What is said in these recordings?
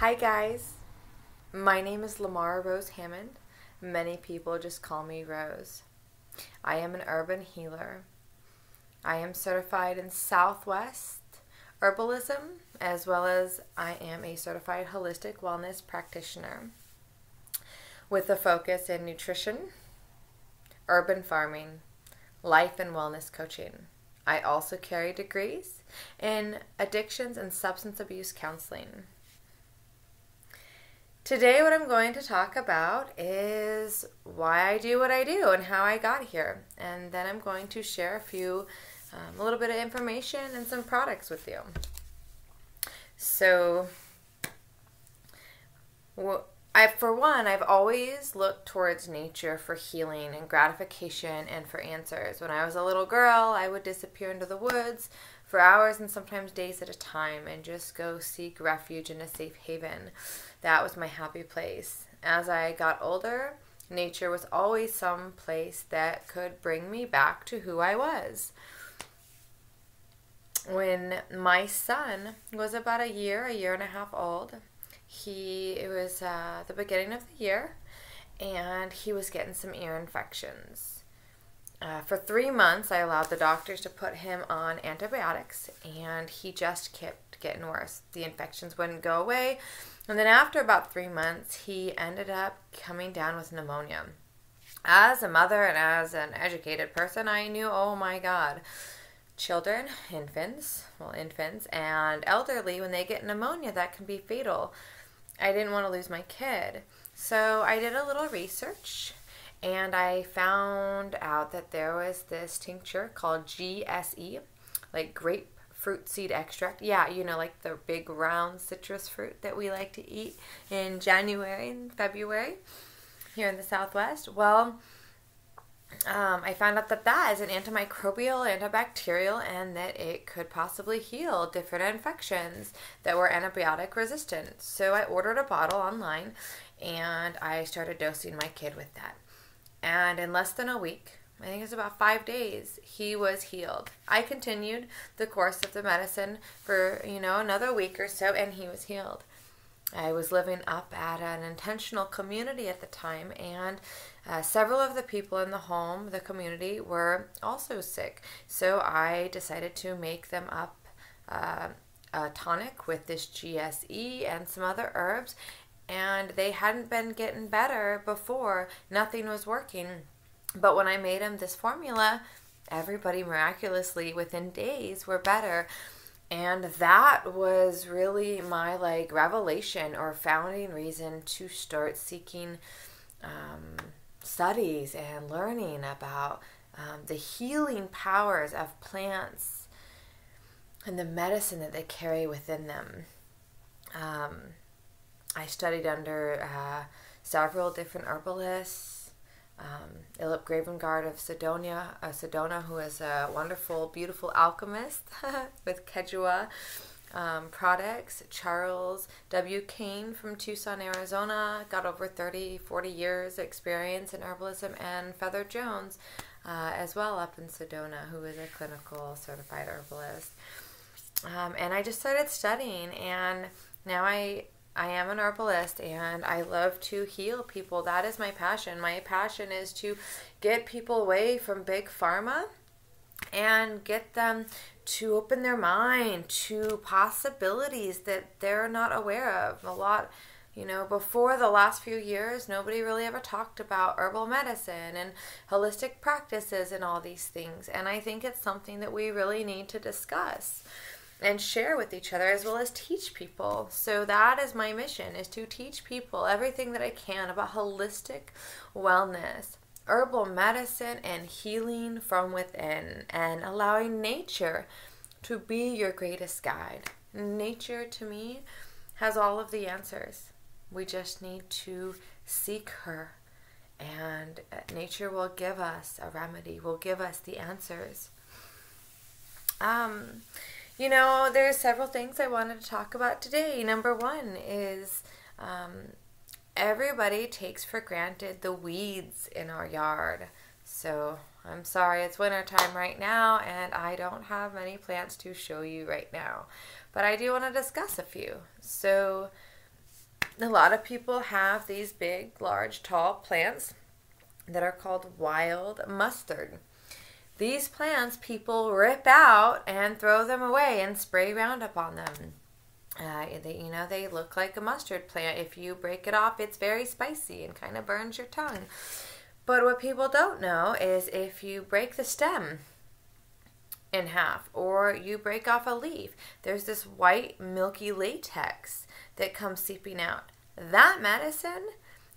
Hi guys, my name is Lamar Rose Hammond. Many people just call me Rose. I am an urban healer. I am certified in Southwest herbalism, as well as I am a certified holistic wellness practitioner with a focus in nutrition, urban farming, life and wellness coaching. I also carry degrees in addictions and substance abuse counseling. Today what I'm going to talk about is why I do what I do and how I got here. And then I'm going to share a little bit of information and some products with you. So, I've always looked towards nature for healing and gratification and for answers. When I was a little girl, I would disappear into the woods for hours and sometimes days at a time and just go seek refuge in a safe haven. That was my happy place. As I got older, nature was always some place that could bring me back to who I was. When my son was about a year and a half old, it was the beginning of the year, and he was getting some ear infections. For 3 months, I allowed the doctors to put him on antibiotics, and he just kept getting worse. The infections wouldn't go away, and then after about 3 months, he ended up coming down with pneumonia. As a mother and as an educated person, I knew, oh my God, children, infants, and elderly, when they get pneumonia, that can be fatal. I didn't want to lose my kid. So I did a little research, and I found out that there was this tincture called GSE, like grapefruit seed extract. Yeah, like the big round citrus fruit that we like to eat in January and February here in the Southwest. Well, I found out that is an antimicrobial, antibacterial, and that it could possibly heal different infections that were antibiotic resistant. So I ordered a bottle online, and I started dosing my kid with that. And in less than a week, I think it was about 5 days, he was healed. I continued the course of the medicine for, another week or so, and he was healed. I was living up at an intentional community at the time, and several of the people in the community, were also sick. So I decided to make them up a tonic with this GSE and some other herbs, and they hadn't been getting better before. Nothing was working. But when I made them this formula, everybody miraculously within days were better. And that was really my revelation or founding reason to start seeking studies and learning about the healing powers of plants and the medicine that they carry within them. I studied under several different herbalists. Philip Gravengard of Sedona, who is a wonderful, beautiful alchemist with Quechua products. Charles W. Kane from Tucson, Arizona, got over 40 years experience in herbalism, and Feather Jones as well up in Sedona, who is a clinical certified herbalist. And I just started studying, and now I am an herbalist, and I love to heal people. That is my passion. My passion is to get people away from big pharma and get them to open their mind to possibilities that they're not aware of. A lot, before the last few years, nobody really ever talked about herbal medicine and holistic practices and all these things. And I think it's something that we really need to discuss and share with each other, as well as teach people. So that is my mission, is to teach people everything that I can about holistic wellness, herbal medicine, and healing from within, and allowing nature to be your greatest guide. Nature, to me, has all of the answers. We just need to seek her, and nature will give us a remedy, will give us the answers. There's several things I wanted to talk about today. Number one is everybody takes for granted the weeds in our yard. So I'm sorry, it's wintertime right now, and I don't have many plants to show you right now. But I do want to discuss a few. So A lot of people have these big, large, tall plants that are called wild mustard. These plants people rip out and throw them away and spray Roundup on them. They look like a mustard plant. If you break it off, it's very spicy and kind of burns your tongue. But what people don't know is if you break the stem in half or you break off a leaf, there's this white milky latex that comes seeping out. That medicine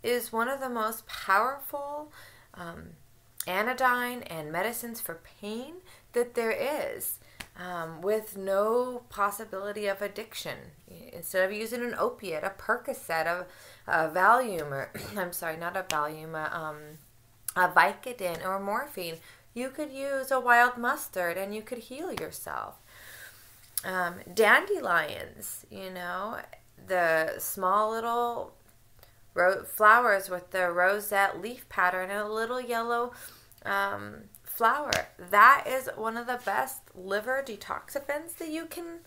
is one of the most powerful anodyne and medicines for pain that there is, with no possibility of addiction. Instead of using an opiate, a Percocet, a Valium, or I'm sorry, not a Valium, a Vicodin or morphine, you could use a wild mustard and you could heal yourself. Dandelions, the small little flowers with the rosette leaf pattern and a little yellow flower. That is one of the best liver detoxifiants that you can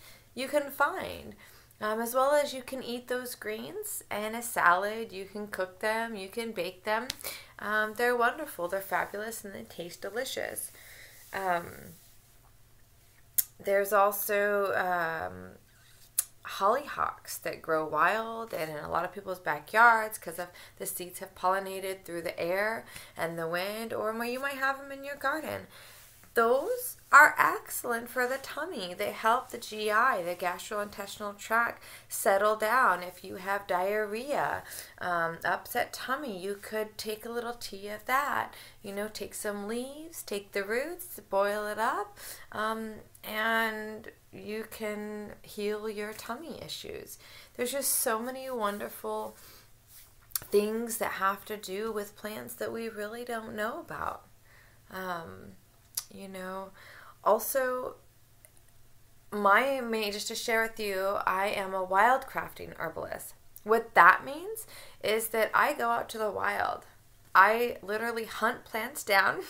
find. As well as you can eat those greens in a salad. You can cook them. You can bake them. They're wonderful. They're fabulous and they taste delicious. There's also hollyhocks that grow wild and in a lot of people's backyards because of the seeds have pollinated through the air and the wind, or you might have them in your garden. Those are excellent for the tummy. They help the GI, the gastrointestinal tract, settle down. If you have diarrhea, upset tummy, you could take a little tea of that. Take some leaves, take the roots, boil it up, and you can heal your tummy issues. There's just so many wonderful things that have to do with plants that we really don't know about. Also, just to share with you, I am a wild crafting herbalist. What that means is that I go out to the wild. I literally hunt plants down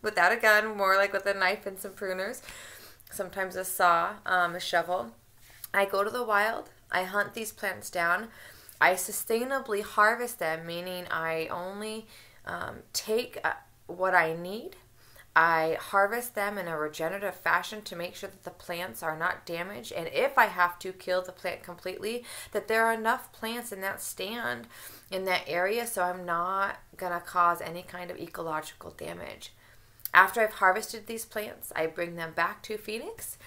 without a gun, more like with a knife and some pruners, sometimes a saw, a shovel. I go to the wild. I hunt these plants down. I sustainably harvest them, meaning I only take what I need. I harvest them in a regenerative fashion to make sure that the plants are not damaged. And if I have to kill the plant completely, that there are enough plants in that stand, in that area, so I'm not going to cause any kind of ecological damage. After I've harvested these plants, I bring them back to Phoenix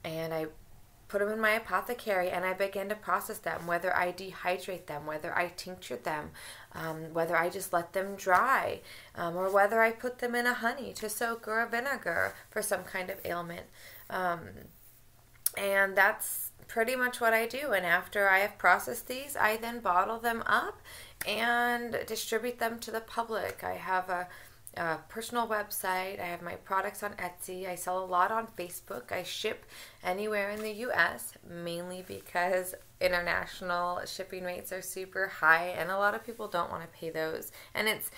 and I put them in my apothecary and I begin to process them, whether I dehydrate them, whether I tincture them, whether I just let them dry, or whether I put them in a honey to soak or a vinegar for some kind of ailment. And that's pretty much what I do. And after I have processed these, I then bottle them up and distribute them to the public. I have a personal website. I have my products on Etsy. I sell a lot on Facebook. I ship anywhere in the U.S., mainly because international shipping rates are super high and a lot of people don't want to pay those. And it's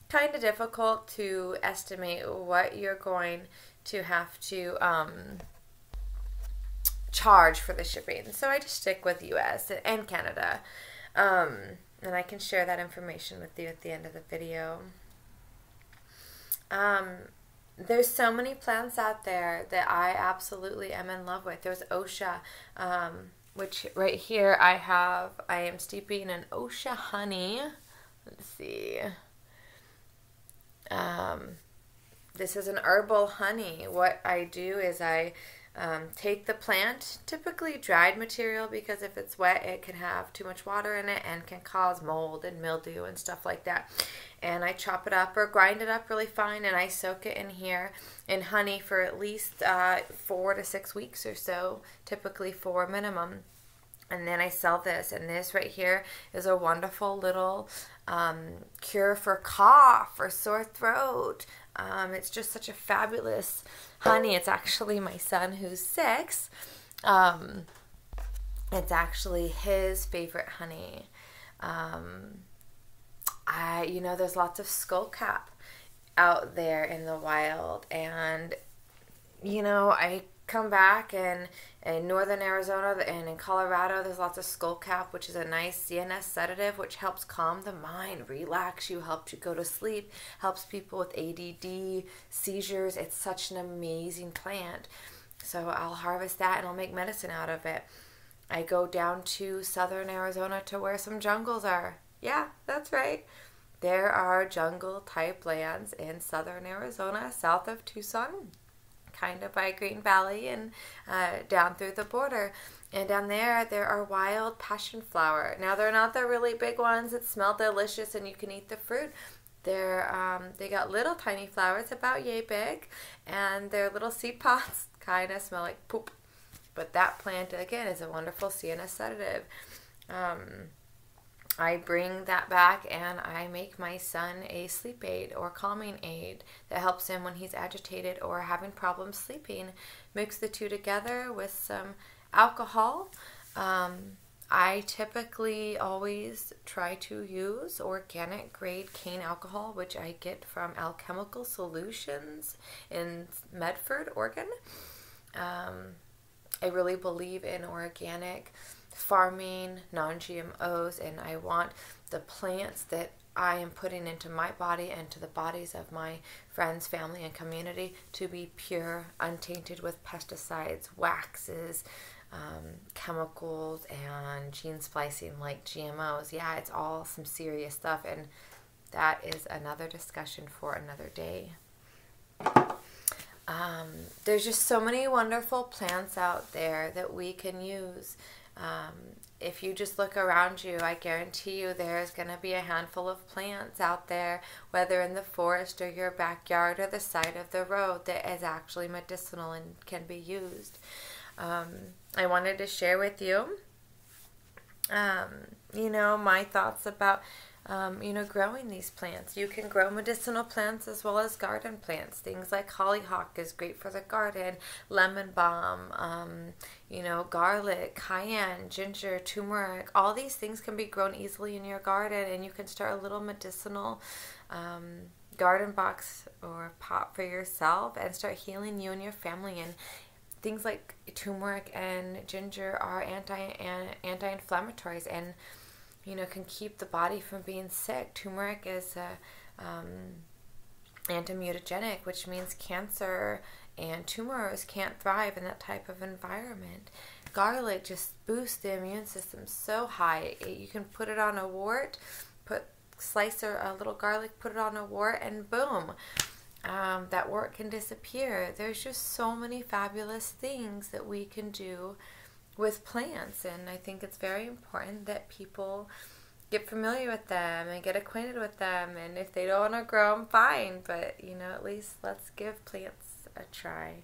kind of difficult to estimate what you're going to have to charge for the shipping. So I just stick with U.S. and Canada. And I can share that information with you at the end of the video. There's so many plants out there that I absolutely am in love with. There's Osha, which right here I am steeping in Osha honey. Let's see. This is an herbal honey. What I do is I take the plant, typically dried material, because if it's wet it can have too much water in it and can cause mold and mildew and stuff like that. And I chop it up or grind it up really fine and I soak it in here in honey for at least 4 to 6 weeks or so, typically 4 minimum. And then I sell this, and this right here is a wonderful little cure for cough or sore throat. It's just such a fabulous honey. It's actually my son who's 6. It's actually his favorite honey. There's lots of skullcap out there in the wild, and I come back, and in northern Arizona and in Colorado, there's lots of skullcap, which is a nice CNS sedative, which helps calm the mind, relax you, helps you go to sleep, helps people with ADD, seizures. It's such an amazing plant. So I'll harvest that and I'll make medicine out of it. I go down to southern Arizona to where some jungles are. Yeah, that's right. There are jungle type lands in southern Arizona, south of Tucson, kind of by Green Valley and down through the border. And down there are wild passionflower. Now, they're not the really big ones that smell delicious and you can eat the fruit. They got little tiny flowers about yay big, and their little seed pods kind of smell like poop. But that plant, again, is a wonderful CNS sedative. I bring that back and I make my son a sleep aid or calming aid that helps him when he's agitated or having problems sleeping. Mix the two together with some alcohol. I typically always try to use organic grade cane alcohol, which I get from Alchemical Solutions in Medford, Oregon. I really believe in organic farming, non-GMOs, and I want the plants that I am putting into my body and to the bodies of my friends, family, and community to be pure, untainted with pesticides, waxes, chemicals, and gene splicing like GMOs. Yeah, it's all some serious stuff, and that is another discussion for another day. There's just so many wonderful plants out there that we can use. If you just look around you, I guarantee you there's going to be a handful of plants out there, whether in the forest or your backyard or the side of the road, that is actually medicinal and can be used. I wanted to share with you, my thoughts about growing these plants. You can grow medicinal plants as well as garden plants. Things like hollyhock is great for the garden, lemon balm, garlic, cayenne, ginger, turmeric. All these things can be grown easily in your garden, and you can start a little medicinal garden box or pot for yourself and start healing you and your family. And things like turmeric and ginger are anti-inflammatories and can keep the body from being sick. Turmeric is anti-mutagenic, which means cancer and tumors can't thrive in that type of environment. Garlic just boosts the immune system so high. You can put it on a wart, slice a little garlic, put it on a wart, and boom, that wart can disappear. There's just so many fabulous things that we can do with plants, and I think it's very important that people get familiar with them and get acquainted with them. And if they don't want to grow them, fine, but at least let's give plants a try.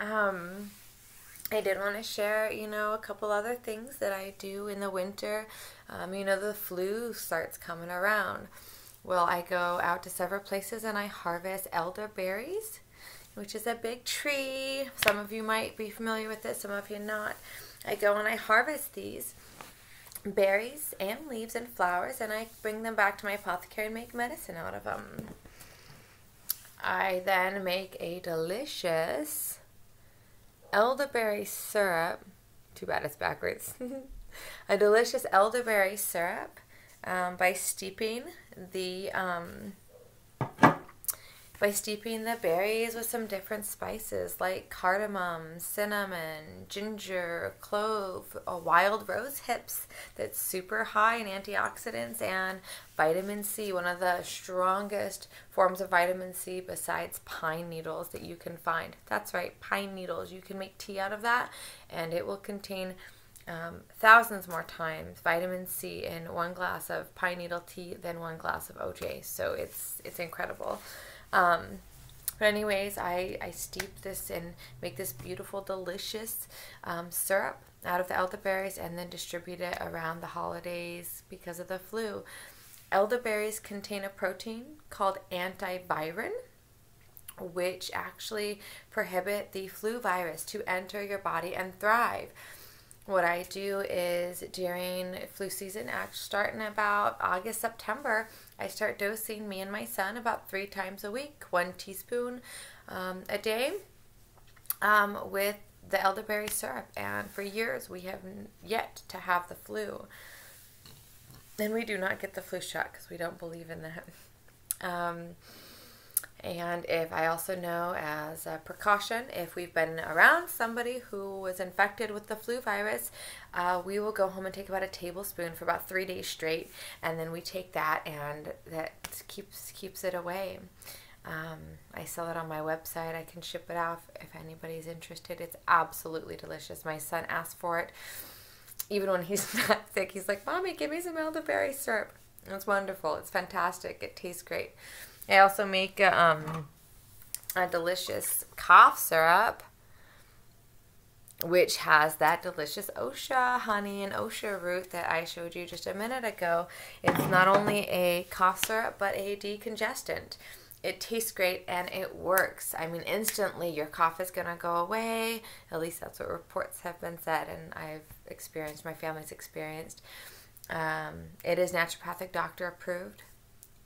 I did want to share a couple other things that I do in the winter. The flu starts coming around. Well, I go out to several places and I harvest elderberries, which is a big tree. Some of you might be familiar with it, some of you not. I go and I harvest these berries and leaves and flowers, and I bring them back to my apothecary and make medicine out of them. I then make a delicious elderberry syrup. Too bad it's backwards. A delicious elderberry syrup by steeping the berries with some different spices like cardamom, cinnamon, ginger, clove, wild rose hips that's super high in antioxidants, and vitamin C, one of the strongest forms of vitamin C besides pine needles that you can find. That's right, pine needles. You can make tea out of that, and it will contain thousands more times vitamin C in one glass of pine needle tea than one glass of OJ. So it's incredible. But anyways, I steep this and make this beautiful, delicious syrup out of the elderberries and then distribute it around the holidays because of the flu. Elderberries contain a protein called antivirin, which actually prohibit the flu virus to enter your body and thrive. What I do is during flu season, starting about August, September, I start dosing me and my son about 3 times a week, 1 teaspoon a day. with the elderberry syrup. And for years, we have yet to have the flu. And we do not get the flu shot because we don't believe in that. And if I also know, as a precaution, if we've been around somebody who was infected with the flu virus, we will go home and take about a tablespoon for about 3 days straight, and then we take that, and that keeps it away. I sell it on my website. I can ship it out if anybody's interested. It's absolutely delicious. My son asked for it. Even when he's not sick, he's like, "Mommy, give me some elderberry syrup." It's wonderful. It's fantastic. It tastes great. I also make a delicious cough syrup, which has that delicious OSHA honey and OSHA root that I showed you just a minute ago. It's not only a cough syrup, but a decongestant. It tastes great and it works. I mean, instantly your cough is going to go away. At least that's what reports have been said, and I've experienced, my family's experienced. It is naturopathic doctor approved.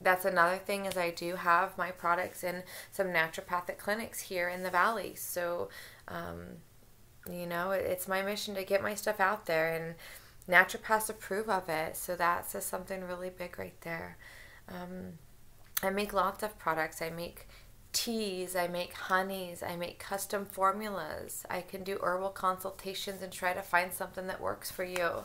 That's another thing, is I do have my products in some naturopathic clinics here in the Valley. So, you know, it's my mission to get my stuff out there, and naturopaths approve of it. So that says something really big right there. I make lots of products. I make teas, I make honeys, I make custom formulas. I can do herbal consultations and try to find something that works for you.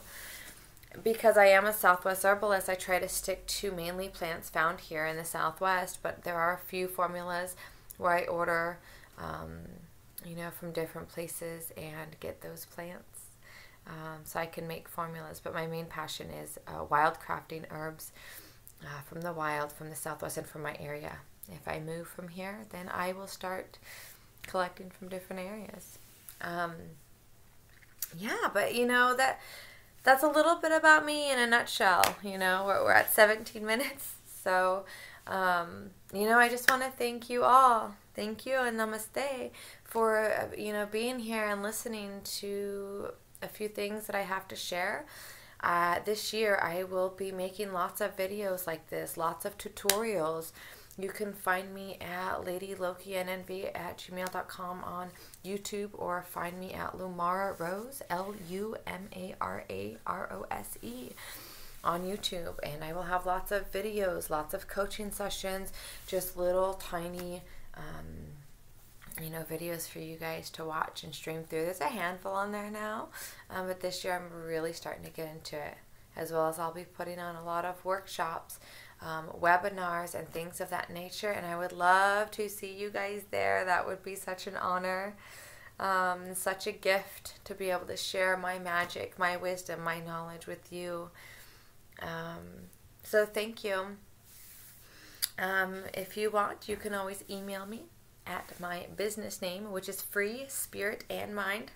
Because I am a Southwest herbalist, I try to stick to mainly plants found here in the Southwest, but there are a few formulas where I order, you know, from different places and get those plants. So I can make formulas, but my main passion is wildcrafting herbs from the wild, from the Southwest, and from my area. If I move from here, then I will start collecting from different areas. Yeah, but you know, that's a little bit about me in a nutshell. You know, we're at 17 minutes. So, you know, I just want to thank you all. Thank you and namaste for, you know, being here and listening to a few things that I have to share. This year I will be making lots of videos like this, lots of tutorials. You can find me at ladylokinNV@gmail.com on YouTube, or find me at Lumara Rose, LUMARAROSE, on YouTube. And I will have lots of videos, lots of coaching sessions, just little tiny, you know, videos for you guys to watch and stream through. There's a handful on there now, but this year I'm really starting to get into it, as well as I'll be putting on a lot of workshops, webinars, and things of that nature, and I would love to see you guys there. That would be such an honor, such a gift to be able to share my magic, my wisdom, my knowledge with you. So thank you. If you want, you can always email me at my business name, which is Free Spirit and Mind,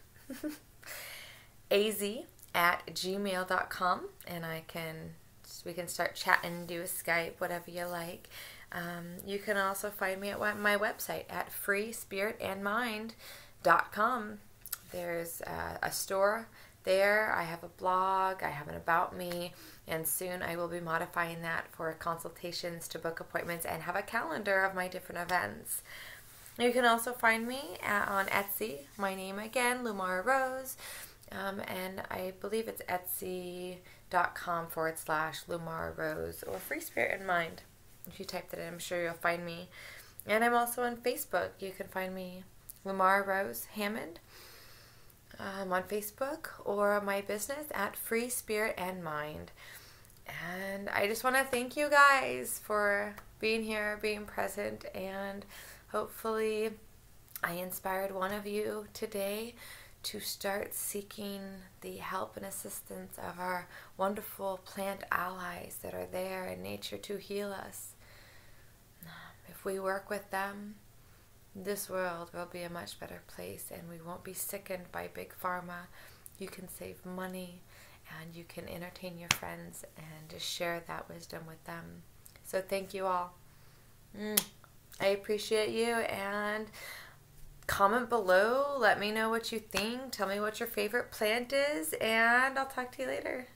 az@gmail.com, and we can start chatting, do a Skype, whatever you like. You can also find me at my website at freespiritandmind.com. There's a store there. I have a blog. I have an about me, and soon I will be modifying that for consultations, to book appointments, and have a calendar of my different events. You can also find me on Etsy. My name again, Lumara Rose, and I believe it's etsy.com/Lumara Rose, or Free Spirit and Mind. If you type that in, I'm sure you'll find me. And I'm also on Facebook. You can find me, Lumara Rose Hammond, on Facebook, or my business at Free Spirit and Mind. And I just want to thank you guys for being here, being present, and hopefully I inspired one of you today to start seeking the help and assistance of our wonderful plant allies that are there in nature to heal us. If we work with them, this world will be a much better place, and we won't be sickened by big pharma. You can save money, and you can entertain your friends and just share that wisdom with them. So thank you all. I appreciate you, and comment below. Let me know what you think. Tell me what your favorite plant is, and I'll talk to you later.